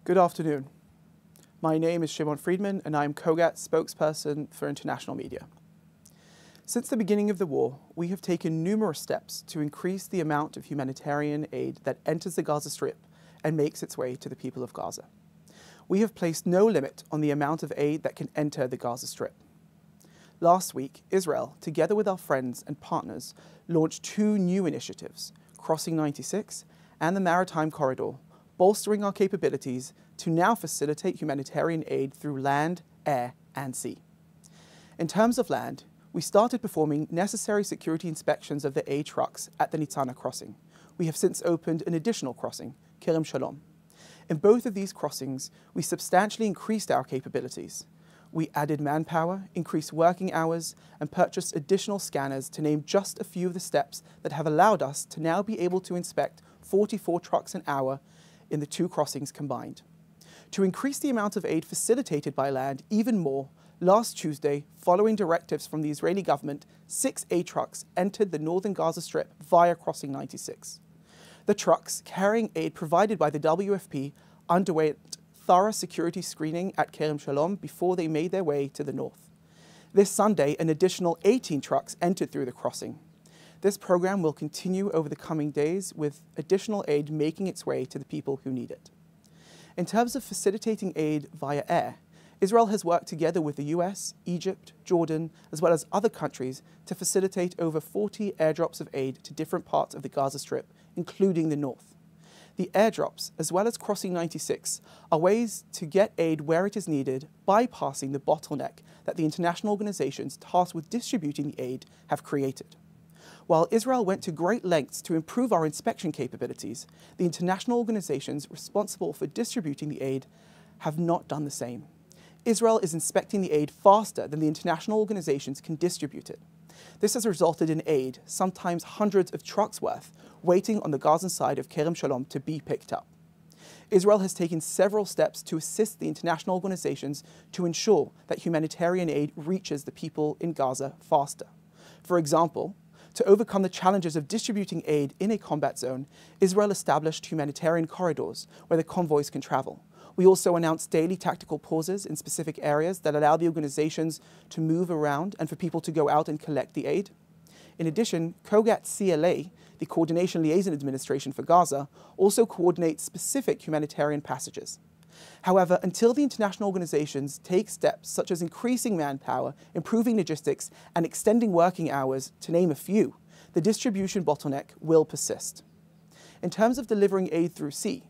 Good afternoon. My name is Shimon Freedman and I am COGAT spokesperson for international media. Since the beginning of the war, we have taken numerous steps to increase the amount of humanitarian aid that enters the Gaza Strip and makes its way to the people of Gaza. We have placed no limit on the amount of aid that can enter the Gaza Strip. Last week, Israel, together with our friends and partners, launched two new initiatives, Crossing 96 and the Maritime Corridor, bolstering our capabilities to now facilitate humanitarian aid through land, air, and sea. In terms of land, we started performing necessary security inspections of the aid trucks at the Nitzana crossing. We have since opened an additional crossing, Kerem Shalom. In both of these crossings, we substantially increased our capabilities. We added manpower, increased working hours, and purchased additional scanners to name just a few of the steps that have allowed us to now be able to inspect 44 trucks an hour in the two crossings combined. To increase the amount of aid facilitated by land even more, last Tuesday, following directives from the Israeli government, 6 aid trucks entered the northern Gaza Strip via Crossing 96. The trucks, carrying aid provided by the WFP, underwent thorough security screening at Kerem Shalom before they made their way to the north. This Sunday, an additional 18 trucks entered through the crossing. This program will continue over the coming days with additional aid making its way to the people who need it. In terms of facilitating aid via air, Israel has worked together with the US, Egypt, Jordan, as well as other countries to facilitate over 40 airdrops of aid to different parts of the Gaza Strip, including the north. The airdrops, as well as Crossing 96, are ways to get aid where it is needed, bypassing the bottleneck that the international organizations tasked with distributing the aid have created. While Israel went to great lengths to improve our inspection capabilities, the international organizations responsible for distributing the aid have not done the same. Israel is inspecting the aid faster than the international organizations can distribute it. This has resulted in aid, sometimes hundreds of trucks worth, waiting on the Gazan side of Kerem Shalom to be picked up. Israel has taken several steps to assist the international organizations to ensure that humanitarian aid reaches the people in Gaza faster. For example, to overcome the challenges of distributing aid in a combat zone, Israel established humanitarian corridors where the convoys can travel. We also announced daily tactical pauses in specific areas that allow the organizations to move around and for people to go out and collect the aid. In addition, COGAT CLA, the Coordination Liaison Administration for Gaza, also coordinates specific humanitarian passages. However, until the international organizations take steps such as increasing manpower, improving logistics, and extending working hours, to name a few, the distribution bottleneck will persist. In terms of delivering aid through sea,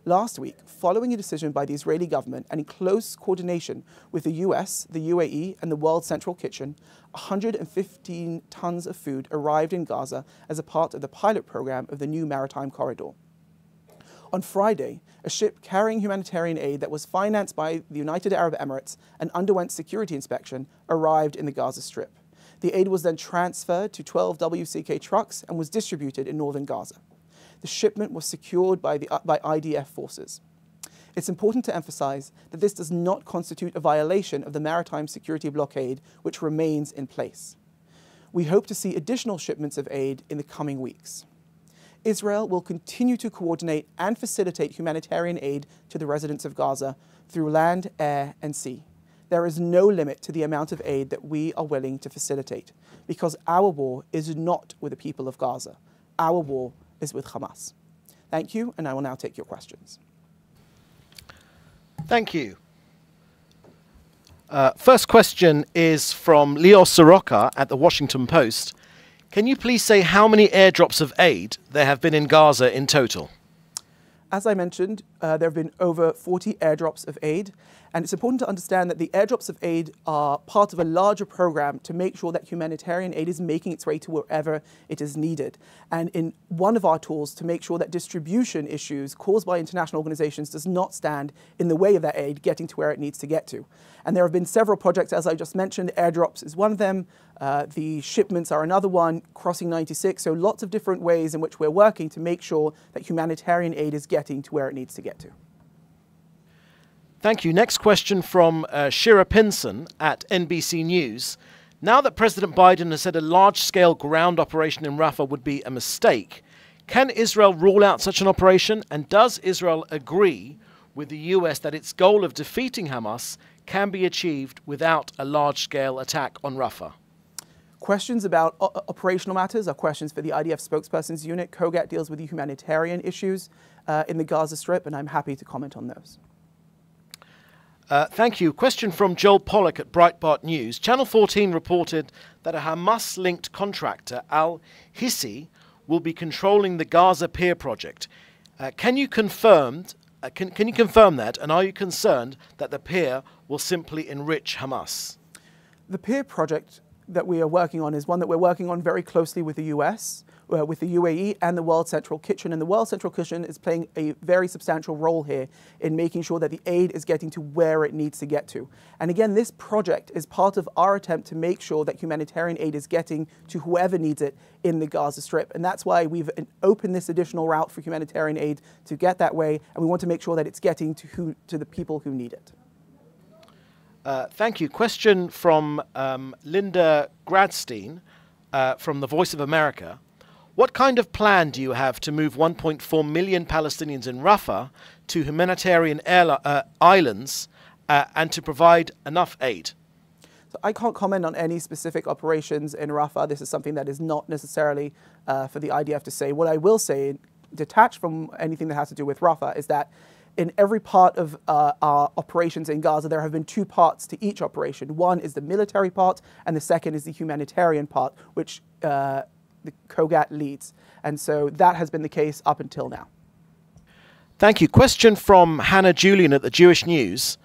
last week, following a decision by the Israeli government and in close coordination with the US, the UAE, and the World Central Kitchen, 115 tons of food arrived in Gaza as a part of the pilot program of the new Maritime Corridor. On Friday, a ship carrying humanitarian aid that was financed by the United Arab Emirates and underwent security inspection arrived in the Gaza Strip. The aid was then transferred to 12 WCK trucks and was distributed in northern Gaza. The shipment was secured by IDF forces. It's important to emphasize that this does not constitute a violation of the maritime security blockade, which remains in place. We hope to see additional shipments of aid in the coming weeks. Israel will continue to coordinate and facilitate humanitarian aid to the residents of Gaza through land, air, and sea. There is no limit to the amount of aid that we are willing to facilitate, because our war is not with the people of Gaza. Our war is with Hamas. Thank you, and I will now take your questions. Thank you. First question is from Leo Soroka at the Washington Post. Can you please say how many airdrops of aid there have been in Gaza in total? As I mentioned, there have been over 40 airdrops of aid, and it's important to understand that the airdrops of aid are part of a larger program to make sure that humanitarian aid is making its way to wherever it is needed. And in one of our tools to make sure that distribution issues caused by international organizations does not stand in the way of that aid getting to where it needs to get to. And there have been several projects, as I just mentioned. Airdrops is one of them. The shipments are another one, Crossing 96. So lots of different ways in which we're working to make sure that humanitarian aid is getting to where it needs to get to. Thank you. Next question from Shira Pinson at NBC News. Now that President Biden has said a large-scale ground operation in Rafah would be a mistake, can Israel rule out such an operation? And does Israel agree with the US that its goal of defeating Hamas can be achieved without a large-scale attack on Rafah? Questions about operational matters are questions for the IDF spokesperson's unit. COGAT deals with the humanitarian issues in the Gaza Strip, and I'm happy to comment on those. Thank you. Question from Joel Pollack at Breitbart News. Channel 14 reported that a Hamas-linked contractor, Al-Hissi, will be controlling the Gaza Pier project. Can you confirm that, and are you concerned that the pier will simply enrich Hamas? The pier project that we are working on is one that we're working on very closely with the US, with the UAE and the World Central Kitchen. And the World Central Kitchen is playing a very substantial role here in making sure that the aid is getting to where it needs to get to. And again, this project is part of our attempt to make sure that humanitarian aid is getting to whoever needs it in the Gaza Strip. And that's why we've opened this additional route for humanitarian aid to get that way. And we want to make sure that it's getting to the people who need it. Thank you. Question from Linda Gradstein from the Voice of America. What kind of plan do you have to move 1.4 million Palestinians in Rafah to humanitarian islands and to provide enough aid? So I can't comment on any specific operations in Rafah. This is something that is not necessarily for the IDF to say. What I will say, detached from anything that has to do with Rafah, is that in every part of our operations in Gaza, there have been two parts to each operation. One is the military part, and the second is the humanitarian part, which the COGAT leads. And so that has been the case up until now. Thank you. Question from Hannah Julian at the Jewish News.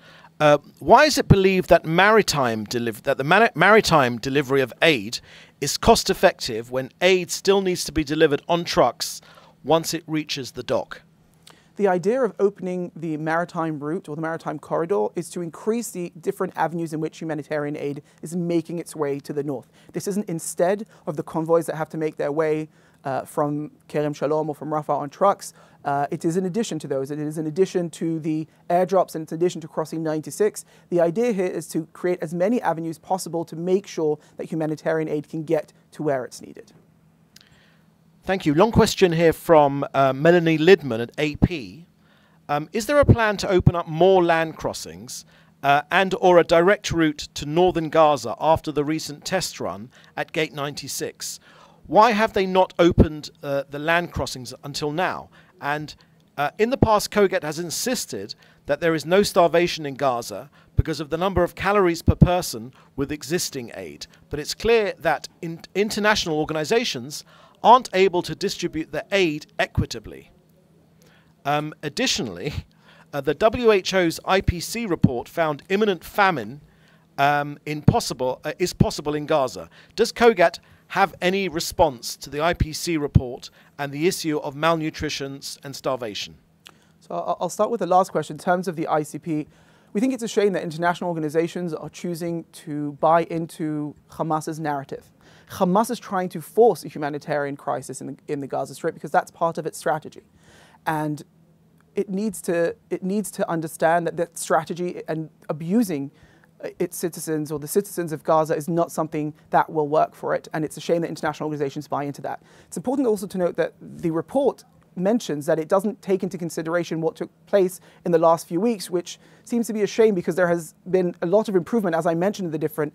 Why is it believed that the maritime delivery of aid is cost effective when aid still needs to be delivered on trucks once it reaches the dock? The idea of opening the maritime route or the maritime corridor is to increase the different avenues in which humanitarian aid is making its way to the north. This isn't instead of the convoys that have to make their way from Kerem Shalom or from Rafah on trucks. It is in addition to those. It is in addition to the airdrops and it's in addition to crossing 96. The idea here is to create as many avenues possible to make sure that humanitarian aid can get to where it's needed. Thank you. Long question here from Melanie Lidman at AP. Is there a plan to open up more land crossings and or a direct route to northern Gaza after the recent test run at Gate 96? Why have they not opened the land crossings until now? And in the past, COGAT has insisted that there is no starvation in Gaza because of the number of calories per person with existing aid. But it's clear that international organizations aren't able to distribute the aid equitably. Additionally, the WHO's IPC report found imminent famine is possible in Gaza. Does COGAT have any response to the IPC report and the issue of malnutrition and starvation? So I'll start with the last question. In terms of the ICP, we think it's a shame that international organizations are choosing to buy into Hamas's narrative. Hamas is trying to force a humanitarian crisis in the Gaza Strip because that's part of its strategy. And it needs to understand that strategy and abusing its citizens or the citizens of Gaza is not something that will work for it. And it's a shame that international organizations buy into that. It's important also to note that the report mentions that it doesn't take into consideration what took place in the last few weeks, which seems to be a shame because there has been a lot of improvement, as I mentioned, in the different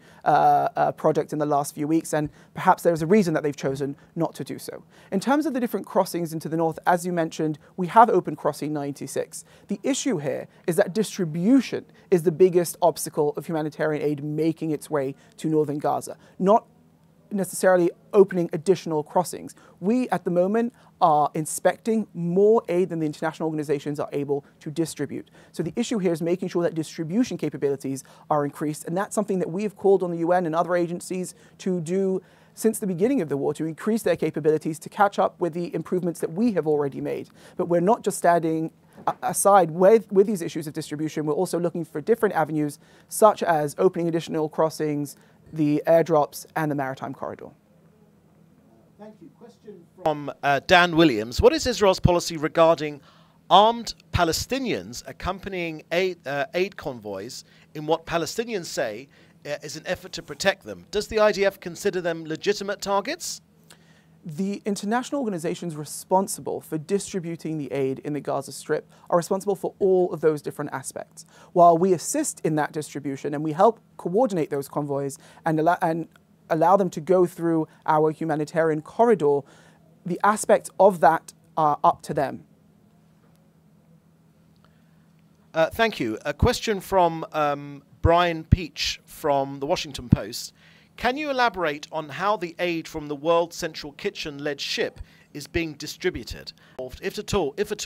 projects in the last few weeks, and perhaps there's a reason that they've chosen not to do so. In terms of the different crossings into the north, as you mentioned, we have opened crossing 96. The issue here is that distribution is the biggest obstacle of humanitarian aid making its way to northern Gaza, not necessarily opening additional crossings. We, at the moment, are inspecting more aid than the international organizations are able to distribute. So the issue here is making sure that distribution capabilities are increased, and that's something that we have called on the UN and other agencies to do since the beginning of the war, to increase their capabilities to catch up with the improvements that we have already made. But we're not just standing aside with these issues of distribution. We're also looking for different avenues, such as opening additional crossings, the airdrops, and the maritime corridor. Thank you. Question from Dan Williams. What is Israel's policy regarding armed Palestinians accompanying aid convoys in what Palestinians say is an effort to protect them? Does the IDF consider them legitimate targets? The international organizations responsible for distributing the aid in the Gaza Strip are responsible for all of those different aspects. While we assist in that distribution and we help coordinate those convoys and allow them to go through our humanitarian corridor, the aspects of that are up to them. Thank you. A question from Brian Peach from the Washington Post. Can you elaborate on how the aid from the World Central Kitchen-led ship is being distributed, if at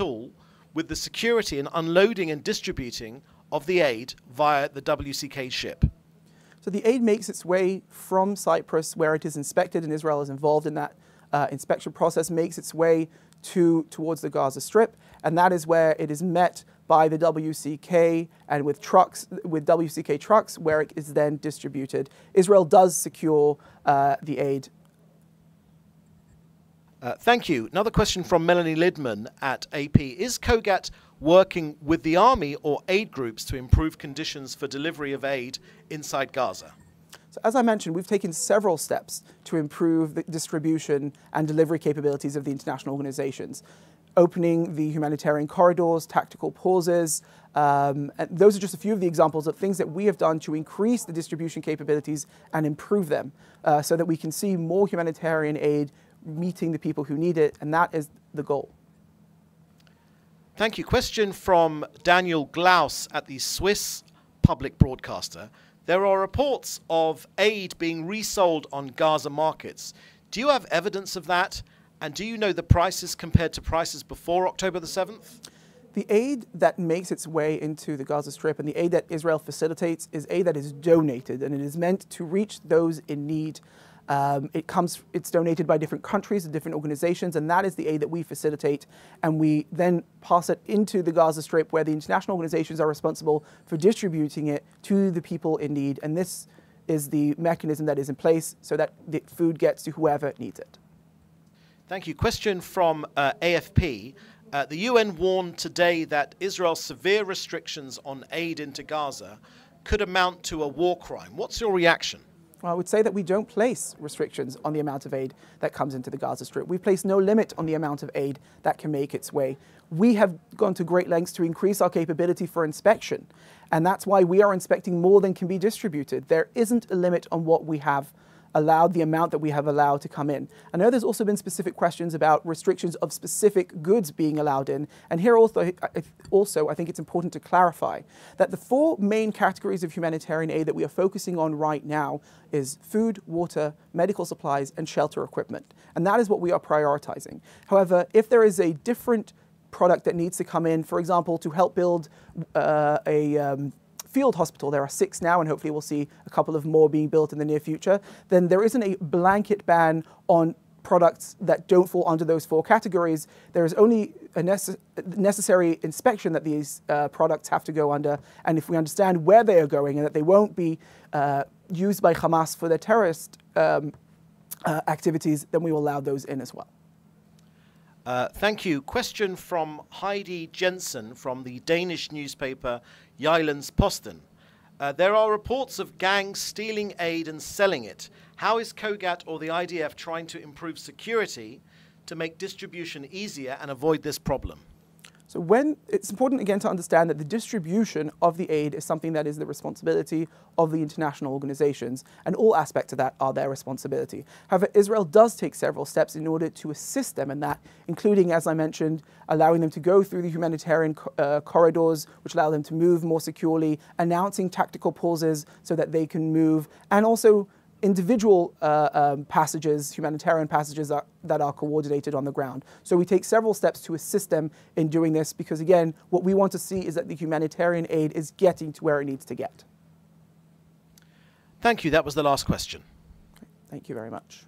all, with the security and unloading and distributing of the aid via the WCK ship? So the aid makes its way from Cyprus, where it is inspected, and Israel is involved in that inspection process, makes its way towards the Gaza Strip, and that is where it is met by the WCK and with WCK trucks, where it is then distributed. Israel does secure the aid. Thank you. Another question from Melanie Lidman at AP. Is COGAT working with the army or aid groups to improve conditions for delivery of aid inside Gaza? So as I mentioned, we've taken several steps to improve the distribution and delivery capabilities of the international organizations. Opening the humanitarian corridors, tactical pauses. And those are just a few of the examples of things that we have done to increase the distribution capabilities and improve them so that we can see more humanitarian aid meeting the people who need it, and that is the goal. Thank you. Question from Daniel Glaus at the Swiss public broadcaster. There are reports of aid being resold on Gaza markets. Do you have evidence of that? And do you know the prices compared to prices before October the 7th? The aid that makes its way into the Gaza Strip and the aid that Israel facilitates is aid that is donated, and it is meant to reach those in need. It's donated by different countries and different organizations, and that is the aid that we facilitate, and we then pass it into the Gaza Strip, where the international organizations are responsible for distributing it to the people in need, and this is the mechanism that is in place so that the food gets to whoever needs it. Thank you. Question from AFP. The UN warned today that Israel's severe restrictions on aid into Gaza could amount to a war crime. What's your reaction? Well, I would say that we don't place restrictions on the amount of aid that comes into the Gaza Strip. We place no limit on the amount of aid that can make its way. We have gone to great lengths to increase our capability for inspection, and that's why we are inspecting more than can be distributed. There isn't a limit on what we have allowed, the amount that we have allowed to come in. I know there's also been specific questions about restrictions of specific goods being allowed in, and here also I think it's important to clarify that the four main categories of humanitarian aid that we are focusing on right now is food, water, medical supplies, and shelter equipment, and that is what we are prioritizing. However, if there is a different product that needs to come in, for example, to help build a field hospital, there are 6 now, and hopefully we'll see a couple of more being built in the near future, then there isn't a blanket ban on products that don't fall under those 4 categories. There is only a necessary inspection that these products have to go under, and if we understand where they are going and that they won't be used by Hamas for their terrorist activities, then we will allow those in as well. Thank you. Question from Heidi Jensen from the Danish newspaper Jyllands-Posten. There are reports of gangs stealing aid and selling it. How is COGAT or the IDF trying to improve security to make distribution easier and avoid this problem? So it's important again to understand that the distribution of the aid is something that is the responsibility of the international organizations, and all aspects of that are their responsibility. However, Israel does take several steps in order to assist them in that, including, as I mentioned, allowing them to go through the humanitarian corridors, which allow them to move more securely, announcing tactical pauses so that they can move, and also individual passages, humanitarian passages that are coordinated on the ground. So we take several steps to assist them in doing this because, again, what we want to see is that the humanitarian aid is getting to where it needs to get. Thank you. That was the last question. Thank you very much.